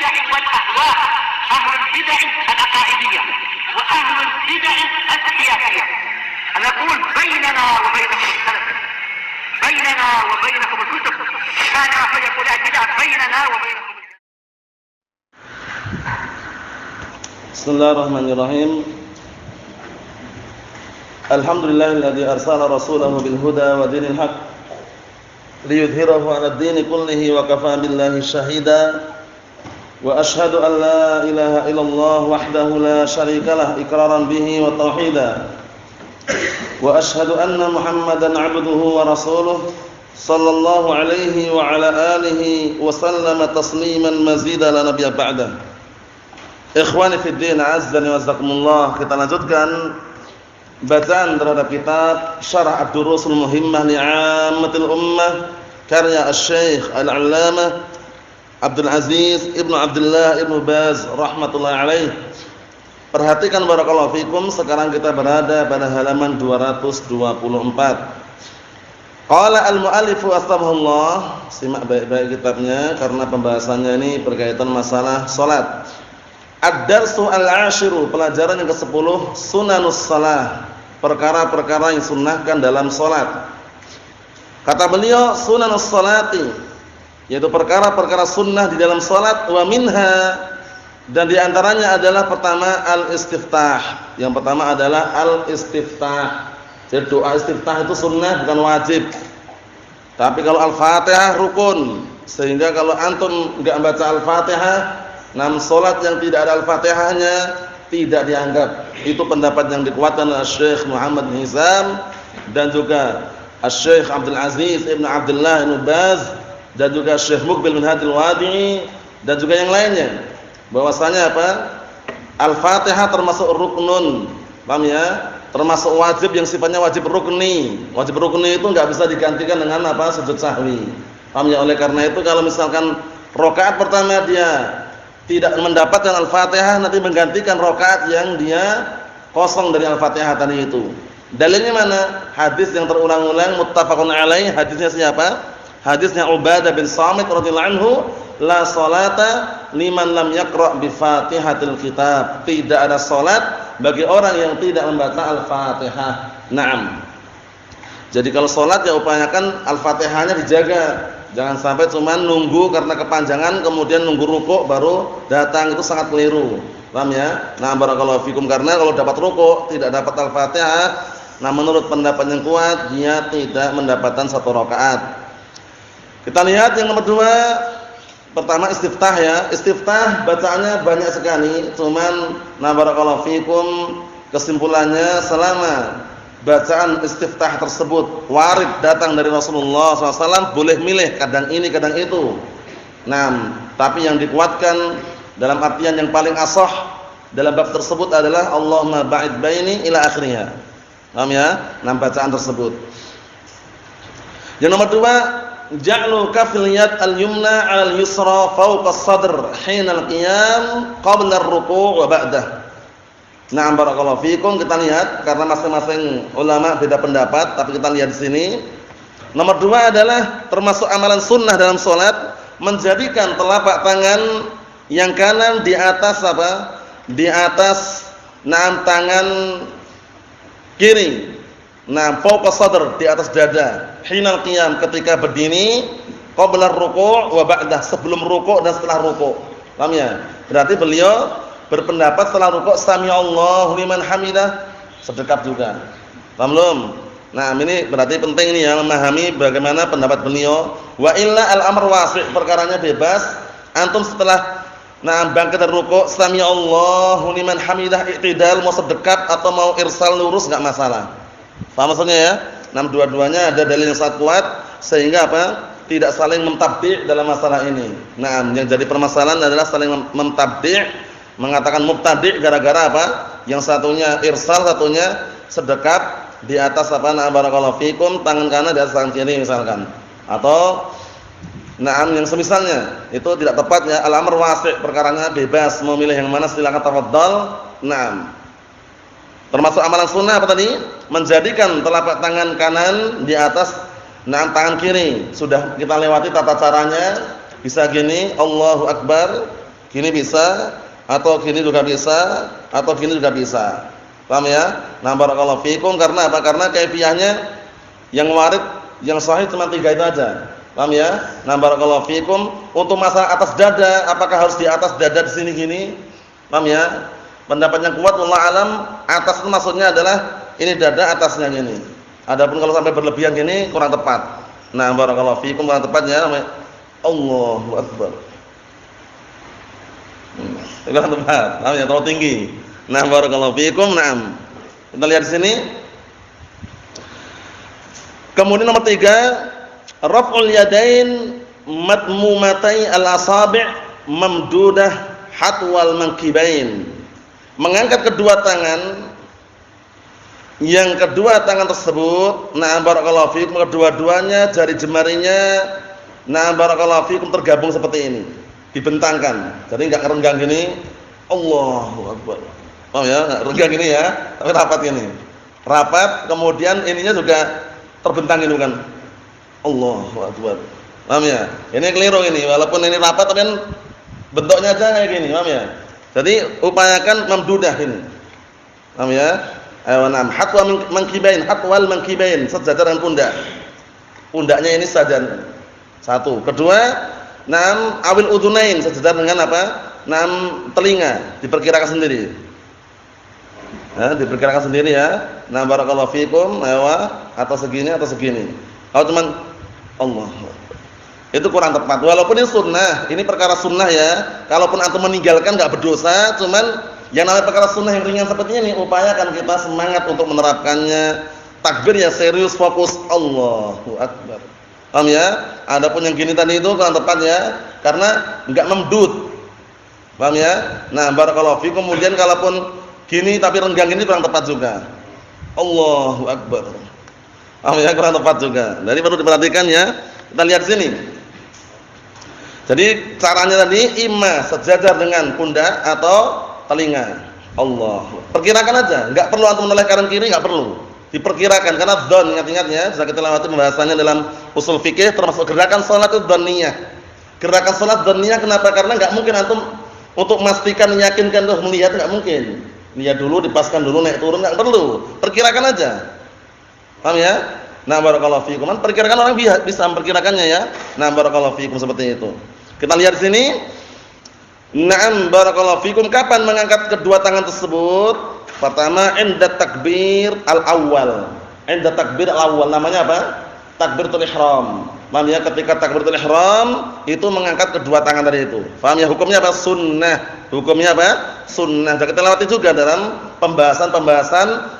البدع والأهواء، أهل البدع العقائدية وأهل البدع السياسية. نقول بيننا وبينكم السلف، بيننا وبينكم الكتب، كان فيقول البدع بيننا وبينكم. Bismillahirrahmanirrahim. Alhamdulillahilladzi arsala rasulahu bil huda wa dinil haq liyudhhirahu 'ala ad-dini kullihi wa kafaa billahi shahida. Wa asyhadu an la ilaha illallah wahdahu la syarikalah iqraran bihi wa tauhida. Wa asyhadu anna Muhammadan 'abduhu wa rasuluh sallallahu alaihi wa ala alihi wa sallama tasliman mazida la nabiyya ba'da. Ikhwani fid din, azzani wa jazakumullah. Kita lanjutkan bacaan terhadap kitab Syarah Ad-Durusul Muhimmah li'ammatil ummah karya Asy-Syaikh Al-'Allamah Abdul Aziz Ibnu Abdullah Ibnu Baz rahmatullahi alaih. Perhatikan barakallahu fikum, sekarang kita berada pada halaman 224. Qala al-mu'allifu astabahullah. Simak baik-baik kitabnya karena pembahasannya ini berkaitan masalah salat. Ad-darsu al-'ashiru, pelajaran yang ke-10, sunanus shalah, perkara-perkara yang sunnahkan dalam salat. Kata beliau, sunanus sholati, yaitu perkara-perkara sunnah di dalam salat, wa minha, dan di antaranya adalah pertama al-istiftah. Yang pertama adalah al-istiftah. Jadi doa istiftah itu sunnah, bukan wajib. Tapi kalau al-Fatihah rukun, sehingga kalau antum enggak membaca al-Fatihah, salat yang tidak ada al-Fatihahnya tidak dianggap. Itu pendapat yang dikuatkan oleh Syekh Muhammad bin Hizam dan juga Syekh Abdul Aziz Ibnu Abdullah Ibnu Baz dan juga Syekh Muqbil bin Hadil Wadi'i dan juga yang lainnya. Bahwasanya apa? Al-Fatihah termasuk ruknun. Paham ya? Termasuk wajib yang sifatnya wajib rukni. Wajib rukni itu enggak bisa digantikan dengan apa? Sujud sahwi. Paham ya? Oleh karena itu kalau misalkan rakaat pertama dia tidak mendapatkan Al-Fatihah, nanti menggantikan rakaat yang dia kosong dari Al-Fatihah tadi itu. Dalilnya mana? Hadis yang terulang-ulang muttafaqun alaih. Hadisnya siapa? Hadisnya Ubadah bin Samit radhiyallahu anhu, la salata liman lam yaqra bi Fatihatil kitab. Tidak ada salat bagi orang yang tidak membaca Al-Fatihah. Naam. Jadi kalau salat ya upayakan Al-Fatihahnya dijaga. Jangan sampai cuma nunggu karena kepanjangan kemudian nunggu rukuk baru datang, itu sangat keliru. Paham ya? Nah, barakallahu fikum, karena kalau dapat rukuk tidak dapat Al-Fatihah, nah menurut pendapat yang kuat dia tidak mendapatkan satu rakaat. Kita lihat yang nomor 2. Pertama istiftah ya. Istiftah bacaannya banyak sekali, cuman nah barakallahu fikum kesimpulannya selama bacaan istiftah tersebut warid datang dari Rasulullah SAW, boleh milih kadang ini kadang itu. Nah, tapi yang dikuatkan dalam artian yang paling ashah dalam bab tersebut adalah Allahumma ba'id baini ila akhirnya. Paham ya? Nah, bacaan tersebut. Yang nomor 2, ja'lu kafil yad al-yumna 'ala al-yusra fawqa as-sadr hina al-qiyam qabla ar-ruku' wa ba'dah. Nah, barakallahu fikum, kita lihat karena masing-masing ulama beda pendapat, tapi kita lihat di sini. Nomor 2 adalah termasuk amalan sunnah dalam salat menjadikan telapak tangan yang kanan di atas apa? Di atas tangan kiri. Nah, fawqa sadr, di atas dada. Hinal qiyam, ketika berdiri, qabla ruku' wa ba'dah, sebelum ruku' dan setelah ruku'. Paham ya? Berarti beliau berpendapat setelah rukuk sami Allahu liman hamidah sedekap juga. Paham belum? Nah, ini berarti penting ini ya memahami bagaimana pendapat beliau. Wa illa al-amr wasi', perkaranya bebas. Antum setelah bangkit dari rukuk sami Allahu liman hamidah i'tidal, mau sedekap atau mau irsal lurus enggak masalah. Paham maksudnya ya? Nah, dua-duanya ada dalil yang sangat kuat sehingga apa? Tidak saling mentabdi' dalam masalah ini. Nah, yang jadi permasalahan adalah saling mentabdi', mengatakan mubtadi' gara-gara apa? Yang satunya irsal, satunya sedekap di atas apa? Nah, barakallahu fikum, tangan kanan di atas tangan kiri misalkan. Atau yang semisalnya, itu tidak tepat ya. Al-amr wasi', perkaranya bebas, mau milih yang mana silakan tafadhal. Termasuk amalan sunnah apa tadi? Menjadikan telapak tangan kanan di atas tangan kiri. Sudah kita lewati tata caranya. Bisa gini, Allahu Akbar, Gini bisa, atau gini juga bisa, atau gini juga bisa. Paham ya? Nah, barakallahu fikum, karena apa? Karena kaifiyahnya yang warid, yang sahih cuma 3 itu aja. Paham ya? Nah, barakallahu fikum, untuk masalah atas dada, apakah harus di atas dada di sini gini? Paham ya? Pendapat yang kuat wallahu alam, atas itu maksudnya adalah ini dada, atasnya gini. Adapun kalau sampai berlebihan gini kurang tepat. Nah, barakallahu fikum, kurang tepatnya Allahu akbar. Kurang tepat. Paham ya? Terlalu tinggi. Nah, barakallahu fikum. Naam. Kita lihat di sini. Kemudian nomor 3, raf'ul yadain matmumatai al-asabi' mamdudah hatwal mankibain. Mengangkat kedua tangan, yang kedua tangan tersebut, nah barakallahu fikum, kedua-duanya jari jemarinya, nah barakallahu fikum, tergabung seperti ini, dibentangkan. Jadi enggak renggang gini. Allahu akbar. Oh ya, renggang gini ya, tapi rapat gini. Rapat, kemudian ininya juga terbentang ini kan. Allahu akbar. Paham ya? Ini keliru ini, walaupun ini rapat tapi kan bentuknya aja kayak gini, paham ya? Jadi upayakan memdudah ini. Paham ya? Ayo nam hatwa mankibain, hatwal mankibain, sejajar dengan pundak. Pundaknya ini sejajar. Satu. Kedua, nam awil udunain, sejajar dengan apa? Nam telinga, diperkirakan sendiri. Nah, diperkirakan sendiri ya. Nah, barakallahu fikum, atau segini atau segini. Kalau cuman Allah, itu kurang tepat. Walaupun ini sunnah, ini perkara sunnah ya. Kalaupun antum meninggalkan enggak berdosa, cuman yang namanya perkara sunnah yang ringan seperti ini, upayakan kita semangat untuk menerapkannya. Takbir ya serius, fokus, Allahu akbar. Paham ya? Adapun yang gini tadi itu kurang tepat ya, karena enggak memdud. Paham ya? Nah, barakallahu fikum. Kemudian kalaupun gini tapi renggang ini kurang tepat juga. Allahu akbar. Paham ya? Kurang tepat juga. Jadi perlu diperhatikan ya. Kita lihat sini. Jadi caranya tadi imma sejajar dengan pundak atau telinga. Allah. Perkirakan aja, enggak perlu antum menoleh kanan kiri, enggak perlu. Diperkirakan karena dzon, ingat-ingat ya, sudah kita lewati pembahasannya dalam usul fikih, termasuk gerakan salat itu dzanniyah. Gerakan salat dzanniyah kenapa? Karena enggak mungkin antum untuk memastikan, meyakinkan tuh melihat, enggak mungkin. Lihat dulu, dipaskan dulu, naik turun, enggak perlu. Perkirakan aja. Paham ya? Nah, barakallahu fikum. Perkirakan, orang bisa memperkirakannya ya. Nah, barakallahu fikum, seperti itu. Kita lihat di sini. Na'am barakallahu fikum, kapan mengangkat kedua tangan tersebut? Pertama, inda takbir al-awwal. Inda takbir al-awwal, namanya apa? Takbiratul ihram. Paham ya? Ketika takbiratul ihram itu mengangkat kedua tangan tadi itu. Paham ya? Hukumnya apa? Sunnah. Hukumnya apa? Sunnah. Sudah kita lewati juga dalam pembahasan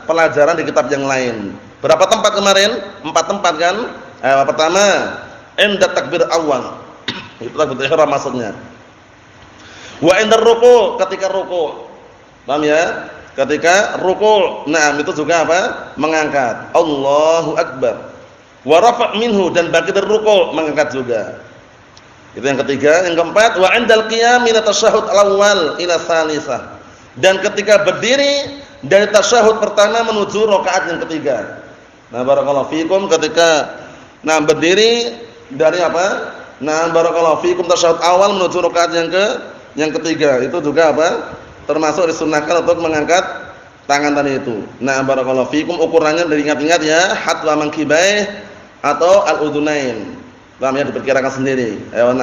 pelajaran di kitab yang lain. Berapa tempat kemarin? 4 tempat kan? Pertama, inda takbir awal. Itu takbiratul ihram maksudnya. Wa indar ruku', ketika ruku'. Paham ya? Ketika ruku'. Nah, itu juga apa? Mengangkat. Allahu akbar. Wa rafa' minhu, dan bangkit dari ruku' mengangkat juga. Itu yang ketiga. Yang keempat, wa indal qiyam min at-tasyahhud al-awwal ila tsalisah. Dan ketika berdiri dari tasyahud pertama menuju rakaat yang ketiga. Nah, barakallahu fikum, ketika berdiri dari apa? Nah, barakallahu fikum, tasyahud awal menuju rakaat yang ketiga. Itu juga apa? Termasuk disunnahkan untuk mengangkat tangan tadi itu. Nah, barakallahu fikum, ukurannya dari ingat-ingat ya, hatwa mankibaih atau al-udunain. Paham ya? Diperkirakan sendiri. Ayo,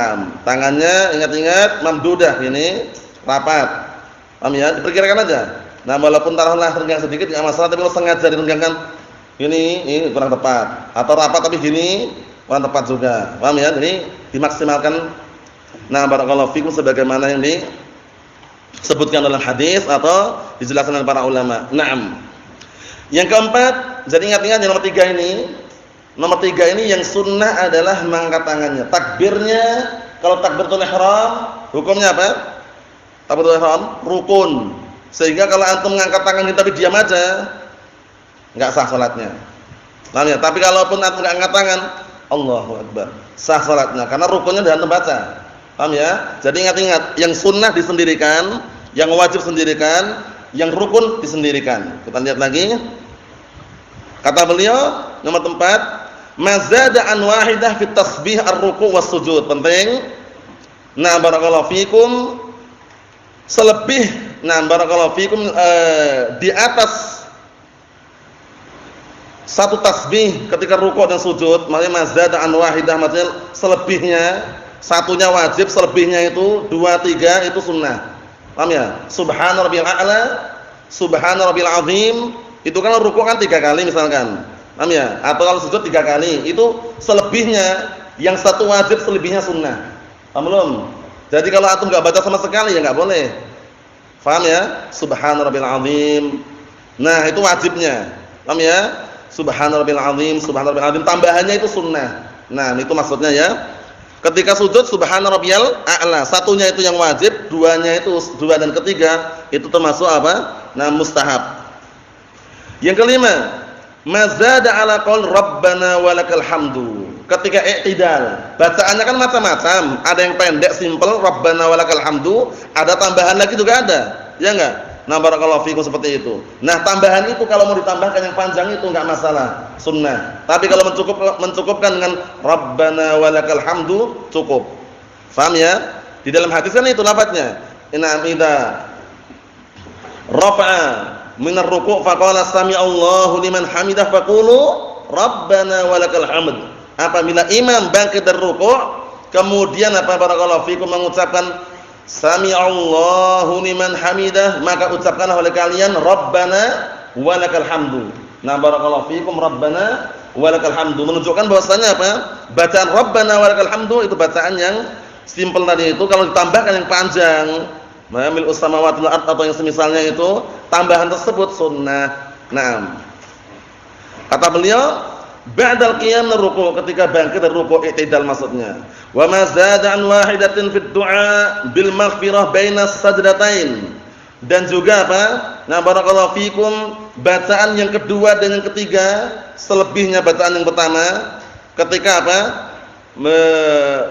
tangannya ingat-ingat mamdudah ini rapat. Paham ya? Diperkirakan aja. Nah, walaupun taruhlah renggang sedikit enggak masalah, tapi kalau sengaja direnggangkan ini kurang tepat. Atau rapat tapi gini kurang tepat juga. Paham ya? Jadi dimaksimalkan. Nah, barakallahu fikum, sebagaimana yang disebutkan dalam hadis atau dijelaskan oleh para ulama. Naam. Yang keempat, jadi ingat-ingat yang nomor 3 ini. Nomor 3 ini yang sunnah adalah mengangkat tangannya. Takbirnya, kalau takbiratul ihram, hukumnya apa? Takbiratul ihram rukun. Sehingga kalau antum mengangkat tangan ini tapi diam aja, enggak sah salatnya. Paham ya? Tapi kalaupun antum enggak angkat tangan, Allahu akbar, sah salatnya karena rukunnya sudah antum baca. Paham ya? Jadi ingat-ingat, yang sunnah disendirikan, yang wajib sendirikan, yang rukun disendirikan. Kita lihat lagi. Kata beliau, nomor 4, mazada an wahidah fi tasbih ar-ruku' was sujud. Penting. Nah, barakallahu fikum, selebih, nah barakallahu fikum, di atas satu tasbih ketika rukuk dan sujud, maknanya mazada an wahidah, maksudnya selebihnya, satunya wajib, selebihnya itu 2, 3 itu sunnah. Paham ya? Subhana rabbiyal a'la, subhana rabbil azim, itu kan rukuk kan 3 kali misalkan. Paham ya? Atau kalau sujud 3 kali, itu selebihnya, yang satu wajib, selebihnya sunnah. Paham belum? Jadi kalau antum enggak baca sama sekali ya enggak boleh. Paham ya? Subhana rabbil azim. Nah, itu wajibnya. Paham ya? Subhana rabbil azim, subhana rabbil azim, tambahannya itu sunnah. Nah, itu maksudnya ya. Ketika sujud subhana rabbiyal a'la, satunya itu yang wajib, duanya itu, 2 dan ketiga itu termasuk apa? Nah, mustahab. Yang kelima, mazada ala qaul rabbana walakal hamdu. Ketika i'tidal, bacaannya kan macam-macam, ada yang pendek simpel rabbana walakal hamdu, ada tambahan lagi juga ada. Ya enggak? Nah, barakallahu fikum, seperti itu. Nah, tambahan itu kalau mau ditambahkan yang panjang itu enggak masalah, sunnah. Tapi kalau mencukupkan dengan rabbana walakal hamdu cukup. Paham ya? Di dalam hadis kan itu lafadznya. Inna idza rafa'a minar ruku' faqala sami'allahu liman hamidah faqulu rabbana walakal hamd. Apabila imam bangkit dari ruku', kemudian apa barakallahu fikum mengucapkan sami'allahu liman hamidah, maka ucapkanlah oleh kalian rabbana walakal hamdu. Nah, barakallahu fikum, rabbana walakal hamdu menunjukkan bahwasanya apa? Bacaan rabbana walakal hamdu itu bacaan yang simpel tadi itu, kalau ditambahkan yang panjang, mil samawati wal ard atau yang semisalnya itu, tambahan tersebut sunnah. Naam. Kata beliau, ba'dal qiyam min ruku', ketika bangkit dari ruku' i'tidal maksudnya. Wa ma zada an wahidatin fid du'a bil maghfirah bainas sajdatain. Dan juga apa? Nah, barakallahu fikum, bacaan yang kedua dan yang ketiga selebihnya bacaan yang pertama ketika apa?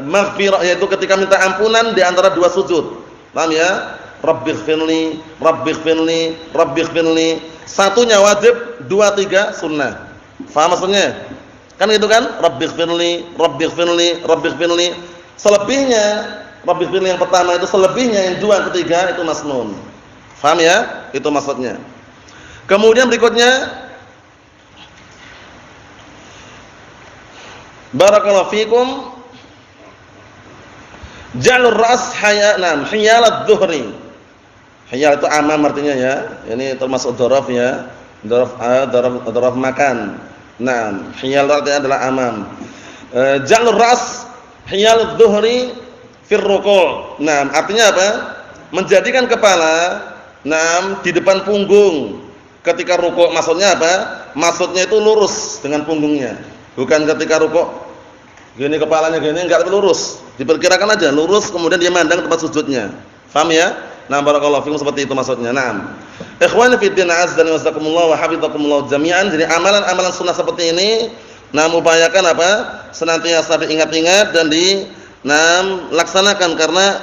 Maghfirah, yaitu ketika minta ampunan di antara 2 sujud. Paham ya? Rabbighfirli, rabbighfirli, rabbighfirli. Satunya wajib, 2, 3 sunnah. Faham maksudnya? Kan gitu kan? Rabbighfirli, rabbighfirli, rabbighfirli. Selebihnya, rabbighfirli yang pertama itu, selebihnya yang 2, ketiga itu masnun. Faham ya? Itu maksudnya. Kemudian berikutnya, barakallahu fikum, jalur ras hiyalat dhuhri. Hiyal itu amam artinya ya. Ini termasuk dzaraf ya. Dzaraf makan. Nah, hiyal artinya adalah amam. Jalur ras hiyalat dhuhri fir ruku'. Nah, artinya apa? Menjadikan kepala di depan punggung ketika rukuk. Maksudnya apa? Maksudnya itu lurus dengan punggungnya. Bukan ketika rukuk gini kepalanya gini, enggak lurus. Diperkirakan aja lurus, kemudian dia mandang tempat sujudnya. Paham ya? Nah, barakallahu fikum, seperti itu maksudnya. Naam. Ikhwani fi din, azza wa jazakumullah wa hafizakumullah jami'an. Jadi amalan-amalan sunnah seperti ini, upayakan apa? Senantiasa diingat-ingat dan laksanakan, karena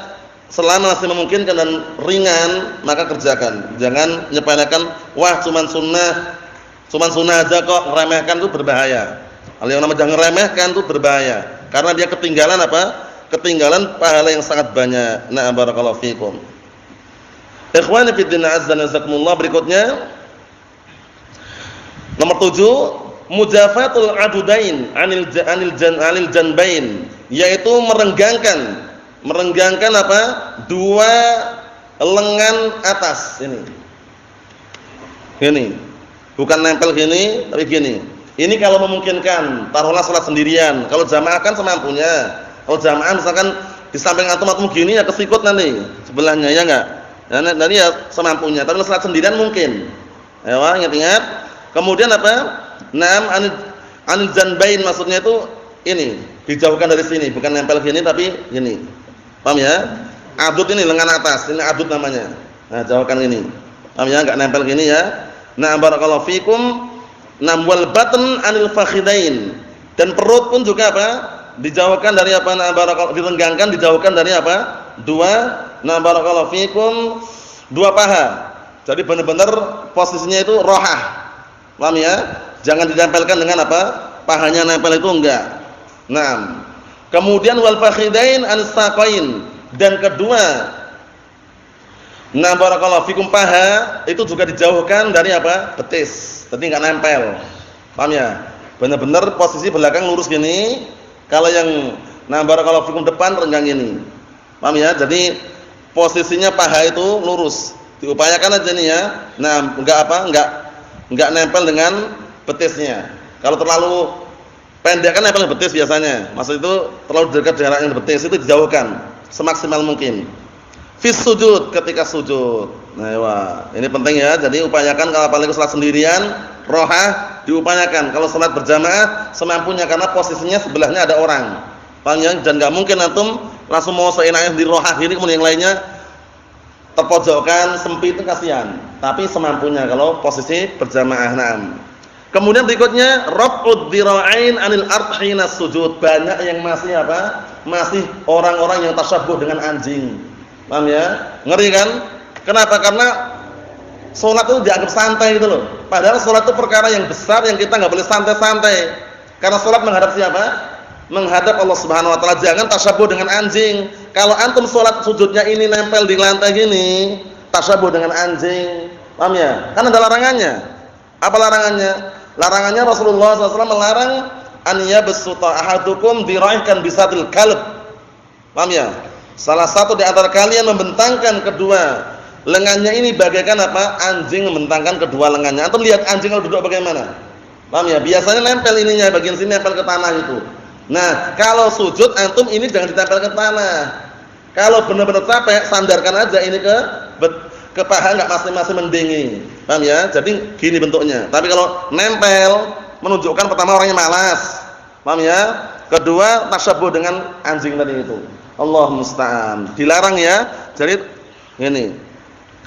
selama masih memungkinkan dan ringan maka kerjakan. Jangan nyepelekan, wah cuman sunnah aja kok, meremehkan itu berbahaya. Hal yang namanya jangan remehkan itu berbahaya, karena dia ketinggalan apa? Ketinggalan pahala yang sangat banyak. Nah, barakallahu fikum. Ikhwani fi din, azza wa jazakumullah. Berikutnya nomor 7, mujafatul adudain anil janbain, yaitu merenggangkan apa? 2 lengan atas ini. Gini. Bukan nempel gini, tapi gini. Ini kalau memungkinkan, taruhlah salat sendirian. Kalau jamaah kan semampunya. Kalau jamaah misalkan di samping antum gini ya kesikut nanti sebelahnya, ya enggak? Nah, nanti ya semampunya. Tapi salat sendirian mungkin. Ayo, ingat-ingat. Kemudian apa? Anil janbain, maksudnya itu ini, dijauhkan dari sini, bukan nempel gini tapi gini. Paham ya? Adud ini lengan atas, ini adud namanya. Nah, jauhkan ini. Paham ya? Enggak nempel gini ya. Nah, barakallahu fikum. Wal batn anil fakhidain. Dan perut pun juga apa? Dijauhkan dari apa? Direnggangkan, dijauhkan dari apa? 2, barakallahu fikum, 2 paha. Jadi benar-benar posisinya itu rohah. Paham ya? Jangan ditempelkan dengan apa? Pahanya nempel itu enggak. Nah, kemudian wal fakhidain an saqain, dan kedua Nah, barakallahu fikum, paha itu juga dijauhkan dari apa? Betis. Jadi enggak nempel. Paham ya? Benar-benar posisi belakang lurus gini. Kalau yang barakallahu fikum depan renggang gini. Paham ya? Jadi posisinya paha itu lurus. Diupayakan aja nih ya. Nah, enggak nempel dengan betisnya. Kalau terlalu pendek kan nempel betis biasanya. Maksud itu terlalu dekat jaraknya betis itu dijauhkan semaksimal mungkin. Fis sujud, ketika sujud. Nah, wah, ini penting ya. Jadi upayakan kalau apalagi salat sendirian, rohah diupayakan. Kalau salat berjamaah semampunya karena posisinya sebelahnya ada orang. Paham ya? Dan enggak mungkin antum langsung mau seenaknya di rohah gini kemudian yang lainnya terpojokkan, sempit, itu kasihan. Tapi semampunya kalau posisi berjamaah. Nah. Kemudian berikutnya raf'ud dhira'ain 'anil ard hina sujud. Banyak yang masih apa? Masih orang-orang yang tasyabbuh dengan anjing. Paham ya? Ngeri kan? Kenapa? Karena sholat itu dianggap santai gitu loh. Padahal sholat itu perkara yang besar yang kita nggak boleh santai-santai. Karena sholat menghadap siapa? Menghadap Allah Subhanahu Wa Taala. Jangan tasyabbuh dengan anjing. Kalau antum sholat sujudnya ini nempel di lantai gini, tasyabbuh dengan anjing. Paham ya? Kan ada larangannya. Apa larangannya? Larangannya Rasulullah SAW melarang an yabsuta ahadukum diraikan bisatil kalb. Paham ya? Salah satu di antara kalian membentangkan kedua lengannya ini bagaikan apa? Anjing membentangkan kedua lengannya. Antum lihat anjing kalau duduk bagaimana? Paham ya? Biasanya nempel ininya, bagian sini nempel ke tanah itu. Nah, kalau sujud antum ini jangan ditempel ke tanah. Kalau benar-benar capek, sandarkan aja ini ke paha, enggak masing-masing mendingi. Paham ya? Jadi gini bentuknya. Tapi kalau nempel menunjukkan pertama orangnya malas. Paham ya? Kedua tasyabbuh dengan anjing tadi itu. Allah musta'an. Dilarang ya. Jadi ini.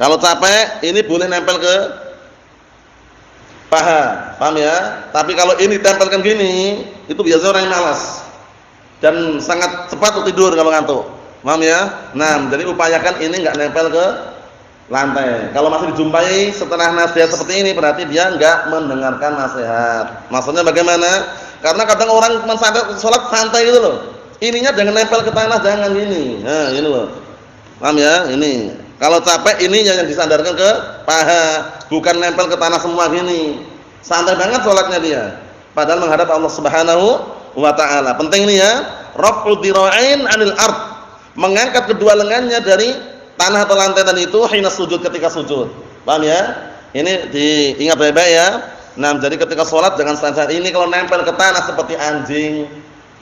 Kalau capek ini boleh nempel ke paha. Paham ya? Tapi kalau ini tempelkan gini, itu biasanya orang yang malas. Dan sangat cepat untuk tidur kalau ngantuk. Paham ya? Nah, jadi upayakan ini enggak nempel ke lantai. Kalau masih dijumpai setelah nasihat seperti ini berarti dia enggak mendengarkan nasihat. Maksudnya bagaimana? Karena kadang orang salat santai gitu loh. Ininya jangan nempel ke tanah, jangan gini. Nah, ini loh. Paham ya? Ini. Kalau capek ininya yang disandarkan ke paha, bukan nempel ke tanah semua gini. Santai banget salatnya dia. Padahal menghadap Allah Subhanahu wa Ta'ala. Penting ini ya. Raf'ud dhira'ain 'anil ard. Mengangkat kedua lengannya dari tanah atau lantai tadi itu hina sujud, ketika sujud. Paham ya? Ini diingat baik-baik ya. Nah, jadi ketika salat jangan saat ini kalau nempel ke tanah seperti anjing.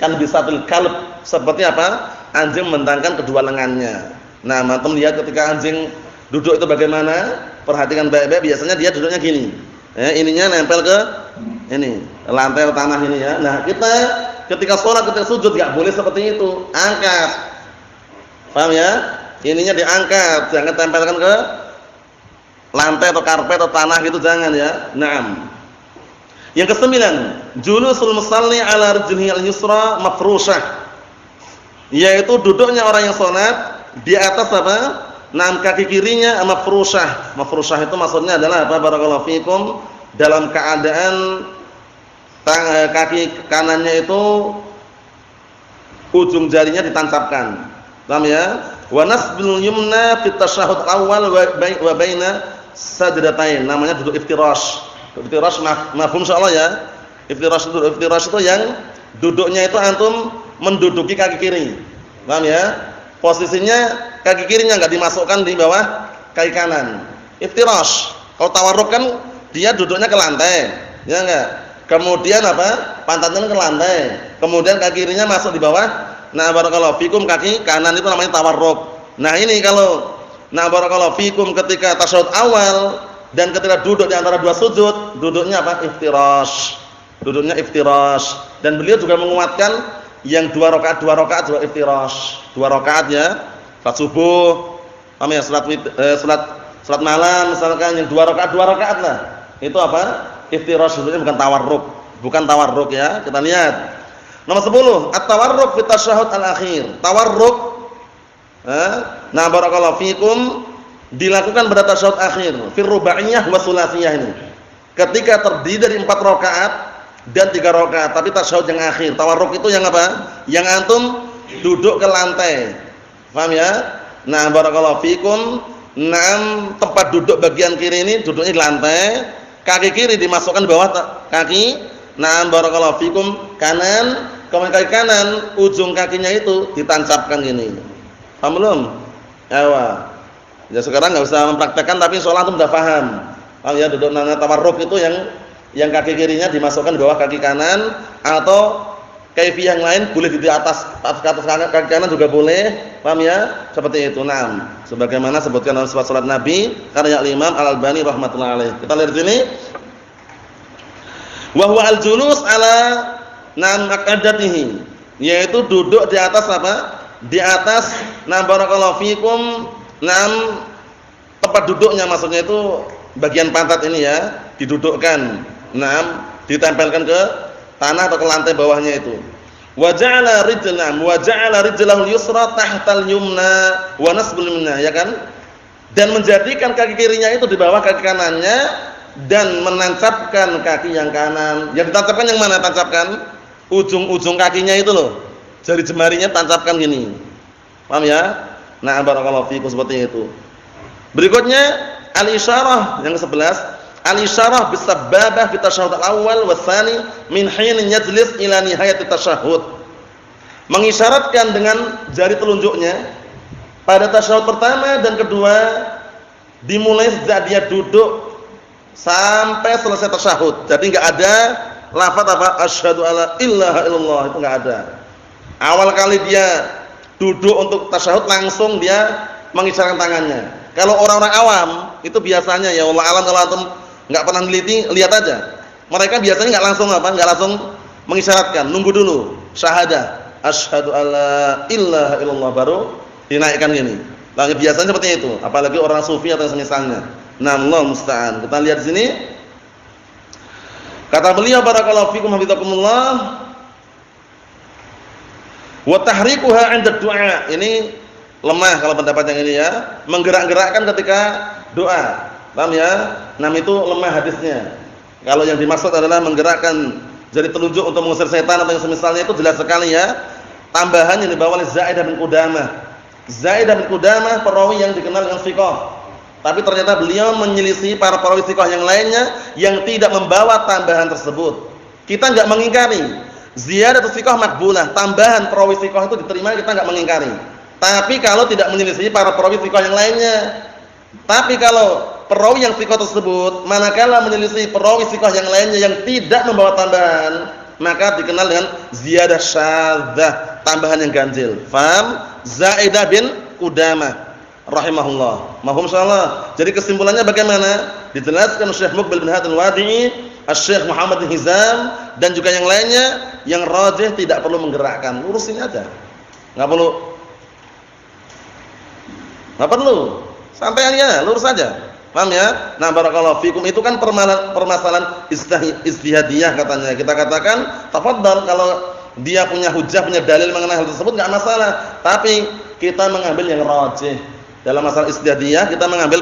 Kan bisa kalb, seperti apa? Anjing membentangkan kedua lengannya. Nah, antum lihat ketika anjing duduk itu bagaimana? Perhatikan baik-baik, biasanya dia duduknya gini. Ininya nempel ke ini, lantai atau tanah ini ya. Nah, kita ketika sholat, ketika sujud enggak boleh seperti itu. Angkat. Paham ya? Ininya diangkat, jangan tempelkan ke lantai atau karpet atau tanah gitu, jangan ya. Naam. Yang kesembilan, julusul musalli ala rijlihi al-yusra mafrushah. Yaitu duduknya orang yang salat di atas apa? Kaki kirinya mafrushah. Mafrushah itu maksudnya adalah apa? Barakallahu fikum, dalam keadaan kaki kanannya itu ujung jarinya ditancapkan. Paham ya? Wa nasbil yumna fi tasyahhud awal wa baina sajdatain. Namanya duduk iftirash. Iftirash mafhum insyaallah ya. Iftirash itu yang duduknya itu antum menduduki kaki kiri. Paham ya? Posisinya kaki kirinya enggak dimasukkan di bawah kaki kanan. Iftirash. Kalau tawarruk kan dia duduknya ke lantai, ya enggak? Kemudian apa? Pantatnya ke lantai. Kemudian kaki kirinya masuk di bawah. Nah, barakallahu fikum, kaki kanan itu namanya tawarruk. Nah, ini kalau barakallahu fikum ketika tasyahud awal dan ketika duduk di antara dua sujud, duduknya apa? Iftirash. Duduknya iftirash. Dan beliau juga menguatkan yang dua rakaat juga iftirash. 2 rakaat ya. Salat subuh, paham ya? Salat malam misalkan yang 2 rakaat lah. Itu apa? Iftirash, duduknya bukan tawarruk ya. Kita lihat. Nomor 10, at-tawarruk fi tasyahhud al-akhir. Tawarruk nah barakallahu fikum dilakukan pada tasyahud akhir, fi rubaiyah wa tsulasiyah ini. Ketika terdiri dari 4 rakaat dan 3 rakaat, tapi tasyahud yang akhir. Tawarruk itu yang apa? Yang antum duduk ke lantai. Paham ya? Nah, barakallahu fikum. tempat duduk bagian kiri ini duduknya di lantai, kaki kiri dimasukkan di bawah kaki, barakallahu fikum kanan, kemudian kaki kanan ujung kakinya itu ditancapkan gini. Paham belum? Ewa. Ya sekarang enggak usah mempraktekkan tapi insyaallah antum sudah paham. Paham ya, duduk tawarruk itu yang kaki kirinya dimasukkan di bawah kaki kanan, atau kaifiyah yang lain boleh di atas kaki kanan juga boleh. Paham ya? Seperti itu. Sebagaimana sebutkan dalam sifat salat Nabi karya Imam Al-Albani rahimatullah alaih. Kita lihat sini. Wa huwa al-julus ala aqdatihi, yaitu duduk di atas apa? Di atas barakallahu fikum tempat duduknya, maksudnya itu bagian pantat ini ya, didudukkan. Ditempelkan ke tanah atau ke lantai bawahnya itu. Wa ja'ala rijlahu al-yusra tahta al-yumna wa nasbul yumna, ya kan? Dan menjadikan kaki kirinya itu di bawah kaki kanannya dan menancapkan kaki yang kanan. Yang ditancapkan yang mana tancapkan? Ujung-ujung kakinya itu loh. Jari jemarinya tancapkan gini. Paham ya? Barakallahu fiikum, seperti itu. Berikutnya al-isyarah yang ke-11, al-isyarah bis-sababah fi tasyahhud al-awwal wa tsani min hin yajlis ila nihayat tasyahhud. Mengisyaratkan dengan jari telunjuknya pada tasyahud pertama dan kedua, dimulai sejak dia duduk sampai selesai tasyahud. Jadi enggak ada lafaz apa asyhadu alla ilaha illallah, itu enggak ada. Awal kali dia duduk untuk tasyahud langsung dia mengisyaratkan tangannya. Kalau orang-orang awam itu biasanya, ya Allah alam, kalau antum enggak pernah neliti, lihat aja. Mereka biasanya enggak langsung mengisyaratkan, nunggu dulu syahadah, asyhadu alla ilaha illallah, baru dinaikkan gini. Nah, biasanya seperti itu, apalagi orang sufi atau semisalnya. Allah musta'an. Kita lihat di sini. Kata beliau barakallahu fikum hafizakumullah, wa tahrikuha 'inda du'a. Ini lemah kalau pendapat yang ini ya, menggerak-gerakkan ketika doa. Paham ya? Itu lemah hadisnya. Kalau yang dimaksud adalah menggerakkan jari telunjuk untuk mengusir setan atau yang semisalnya, itu jelas sekali ya. Tambahan yang dibawa oleh Zaidah bin Qudamah. Zaidah bin Qudamah perawi yang dikenal dengan thiqah. Tapi ternyata beliau menyelisih para perawi thiqah yang lainnya yang tidak membawa tambahan tersebut. Kita enggak mengingkari ziyadah thiqah maqbulah, tambahan perawi thiqah itu diterima, kita enggak mengingkari. Tapi kalau tidak menyelisih para perawi thiqah yang lainnya. Tapi kalau perawi yang thiqah tersebut manakala menyelisih perawi thiqah yang lainnya yang tidak membawa tambahan, maka dikenal dengan ziyadah syadzah, tambahan yang ganjil. Faham? Zaidah bin Qudamah rahimahullah. Mahum insyaallah. Jadi kesimpulannya bagaimana? Dijelaskan Syekh Muqbil bin Hadi al-Wadi'i, Syekh Muhammad bin Hizam dan juga yang lainnya, yang rajih tidak perlu menggerakkan, lurusin aja. Enggak perlu. Santai aja, lurus saja. Paham ya? Barakallahu fikum, itu kan permasalahan ijtihadiyah katanya. Kita katakan tafadhal, kalau dia punya hujjah, punya dalil mengenai hal tersebut enggak masalah. Tapi kita mengambil yang rajih. Dalam masalah ijtihadiyah kita mengambil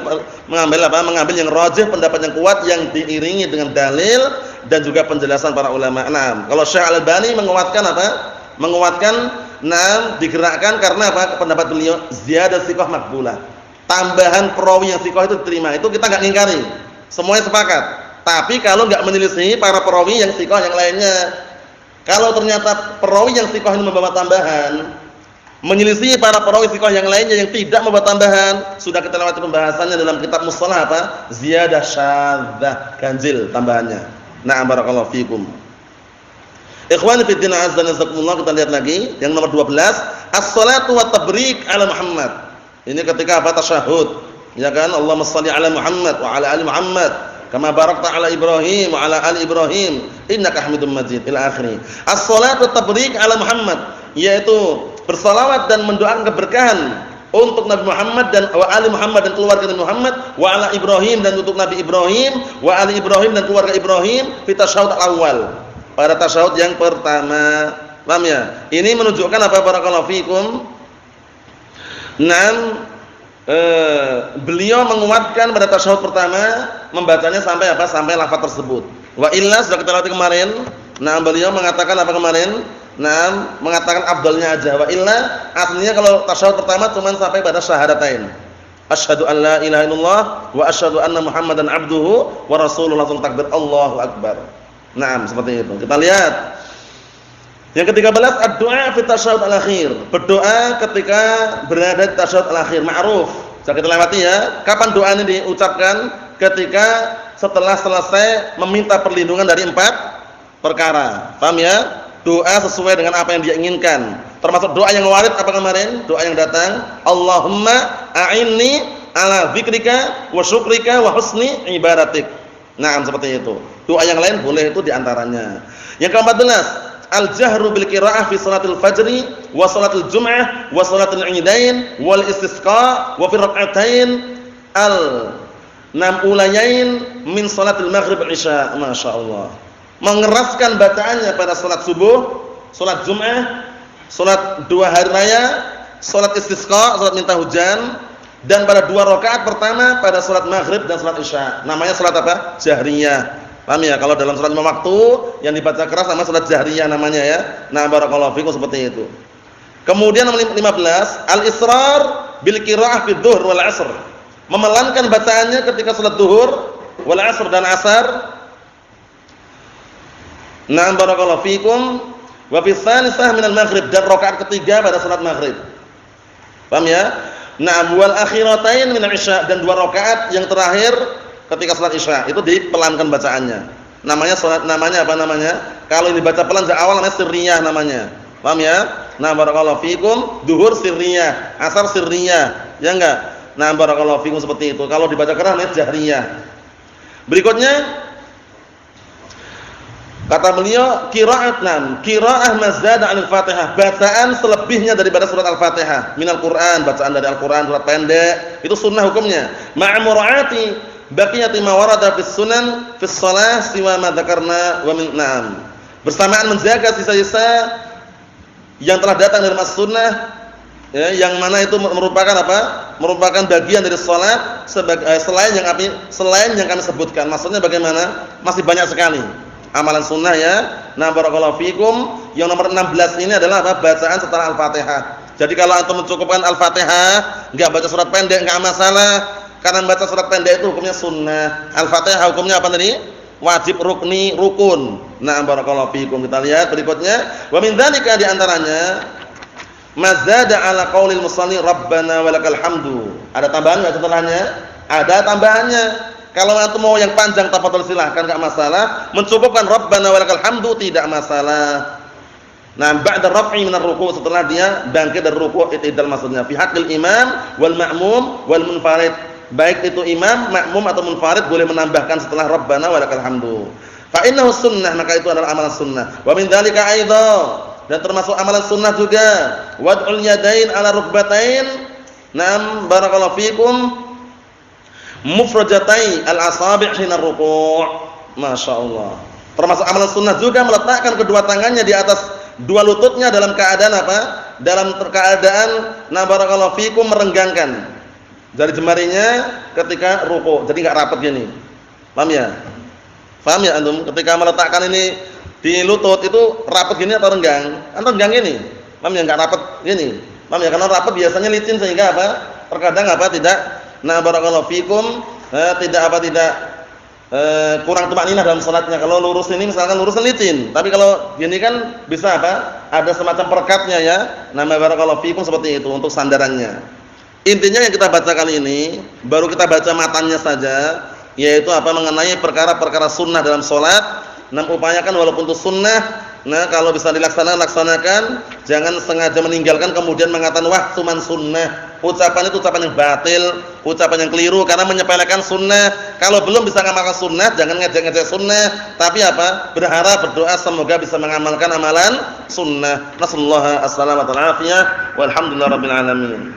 yang rajih, pendapat yang kuat yang diiringi dengan dalil dan juga penjelasan para ulama. Kalau Syekh Al-Albani menguatkan apa? Digerakkan karena apa? Pendapat beliau ziyadah thiqah maqbulah. Tambahan perawi yang thiqah itu diterima. Itu kita enggak ngingkari. Semuanya sepakat. Tapi kalau enggak menyelisih para perawi yang thiqah yang lainnya. Kalau ternyata perawi yang thiqah ini membawa tambahan, menyelisih para perawi thiqah yang lainnya yang tidak membawa tambahan, sudah kita lewati pembahasannya dalam kitab mustalah apa? Ziyadah syadzah, ganjil tambahannya. Barakallahu fikum. Ikhwani fi din azza wa jalla, kita lihat lagi yang nomor 12, as-salatu wa tabrik ala Muhammad. Ini ketika apa? Tasyahud. Ya kan? Allahumma shalli ala Muhammad wa ala ali Muhammad kama barakta ala Ibrahim wa ala ali Ibrahim innaka Hamidum Majid ila akhirih. As-salatu wa tabrik ala Muhammad, yaitu bersalawat dan mendoakan keberkahan untuk Nabi Muhammad dan wa ali Muhammad dan keluarga Nabi Muhammad, wa ala Ibrahim dan untuk Nabi Ibrahim, wa ali Ibrahim dan keluarga Ibrahim fi tasyahud al-awwal, pada tasyahud yang pertama. Paham ya? Ini menunjukkan apa? Barakallahu fikum. Beliau menguatkan pada tasyahud pertama membacanya sampai apa? Sampai lafaz tersebut. Wa illa sudah kita lewati kemarin. Beliau mengatakan apa kemarin? Mengatakan afdalnya aja. Wa illa aslinya kalau tasyahud pertama cuma sampai pada syahadatain. Asyhadu an la ilaha illallah wa asyhadu anna Muhammadan abduhu wa rasuluhu, langsung takbir Allahu akbar. Naam, seperti itu. Kita lihat. Yang ke-13, ad-du'a fi tasyahhud al-akhir. Berdoa ketika berada di tasyahhud al-akhir, ma'ruf. Sudah kita lewati ya. Kapan doa ini diucapkan? Ketika setelah selesai meminta perlindungan dari 4 perkara. Paham ya? Doa sesuai dengan apa yang dia inginkan. Termasuk doa yang warid apa kemarin? Doa yang datang, Allahumma a'inni ala dzikrika wa syukrika wa husni ibadatik. Nah, seperti itu. Doa yang lain boleh itu diantaranya. Yang ke-14, al-jahru bil qiraah fi salatil fajri wa salatil jum'ah wa salatil idain wal istisqa wa fi rak'atain ulayain min salatil maghrib isya. Masyaallah. Mengeraskan bacaannya pada salat subuh, salat Jumat, salat 2 hari raya, salat istisqa, salat minta hujan, dan pada 2 rakaat pertama pada salat maghrib dan salat isya. Namanya salat apa? Jahriyah. Paham ya? Kalau dalam salat 5 waktu yang dibaca keras namanya salat jahriyah namanya ya. Nah, barakallahu fikum, seperti itu. Kemudian nomor 15, al-israr bil qiraah fi dhuhr wal 'asr. Memelankan bacaannya ketika salat zuhur, wal 'asr dan asar. Nah, barakallahu fikum, wa fi tsalisah minal maghrib, dan rakaat ketiga pada salat maghrib. Paham ya? Nah, wal akhiratain minal isya, dan 2 rakaat yang terakhir ketika salat isya itu dipelankan bacaannya. Namanya apa namanya? Kalau dibaca pelan sejak awal namanya sirriyah namanya. Paham ya? Nah, barakallahu fikum, zuhur sirriyah, asar sirriyah. Ya enggak? Nah, barakallahu fikum, seperti itu. Kalau dibaca keras namanya jahriyah. Berikutnya kata beliau, qiraah mazada 'anil Fatihah, bacaan selebihnya daripada surat Al-Fatihah, minal Qur'an, bacaan dari Al-Qur'an, surat pendek, itu sunnah hukumnya. Ma'a mura'ati baqiyati ma warada fis sunan fis shalah siwa ma dzakarna wa min na'am. Bersamaan menjaga sisa-sisa yang telah datang dari as-sunnah, ya, yang mana itu merupakan apa? Merupakan bagian dari salat selain yang kami sebutkan. Maksudnya bagaimana? Masih banyak sekali amalan sunnah ya. Nah, barakallahu fikum, yang nomor 16 ini adalah apa? Bacaan setelah Al-Fatihah. Jadi kalau antum mencukupkan Al-Fatihah, enggak baca surat pendek enggak masalah. Karena baca surat pendek itu hukumnya sunnah. Al-Fatihah hukumnya apa tadi? Wajib, rukni, rukun. Nah, barakallahu fikum. Kita lihat berikutnya, wa min dzalika, di antaranya mazada ala qaulil musalli rabbana walakal hamdu. Ada tambahan enggak setelahnya? Ada tambahannya. Kalau antum mau yang panjang tafadhol silahkan, enggak masalah. Mencukupkan Rabbana walakal hamdu tidak masalah. Nah, ba'da raf'i minar ruku', setelah dia bangkit dari ruku', i'tidal maksudnya fi haqqil imam wal ma'mum wal munfarid. Baik itu imam, makmum atau munfarid boleh menambahkan setelah Rabbana walakal hamdu. Fa innahu sunnah, maka itu adalah amalan sunnah. Wa min dzalika aidha, dan termasuk amalan sunnah juga wad'ul yadain ala rukbatain. Naam, barakallahu fikum, mufrajatai al-asabi' hina ruku'. Masyaallah. Termasuk amalan sunnah juga meletakkan kedua tangannya di atas 2 lututnya dalam keadaan apa? Dalam keadaan barakallahu fikum merenggangkan jari jemarinya ketika ruku'. Jadi enggak rapat gini. Paham ya? Paham ya antum? Ketika meletakkan ini di lutut itu rapat gini atau renggang? Atau renggang gini? Paham ya? Enggak rapat gini. Paham ya? Karena rapat biasanya licin sehingga apa? Terkadang apa? Tidak barakallahu fikum, tidak kurang tumakninah dalam salatnya. Kalau lurus ini misalkan lurus licin, tapi kalau gini kan bisa apa? Ada semacam perekatnya ya. Barakallahu fikum, seperti itu untuk sandarannya. Intinya yang kita baca kali ini baru kita baca matannya saja, yaitu apa? Mengenai perkara-perkara sunnah dalam salat. Upayakan walaupun itu sunnah, kalau bisa laksanakan, jangan sengaja meninggalkan kemudian mengatakan wah cuman sunnah. Ucapan itu ucapan yang batil, ucapan yang keliru karena menyepelekan sunnah. Kalau belum bisa mengamalkan sunnah, jangan ngejek-ngejek sunnah, tapi apa? Berharap, berdoa semoga bisa mengamalkan amalan sunnah. Nasallahu as-salamata wal afiyah, walhamdulillahirabbil alamin.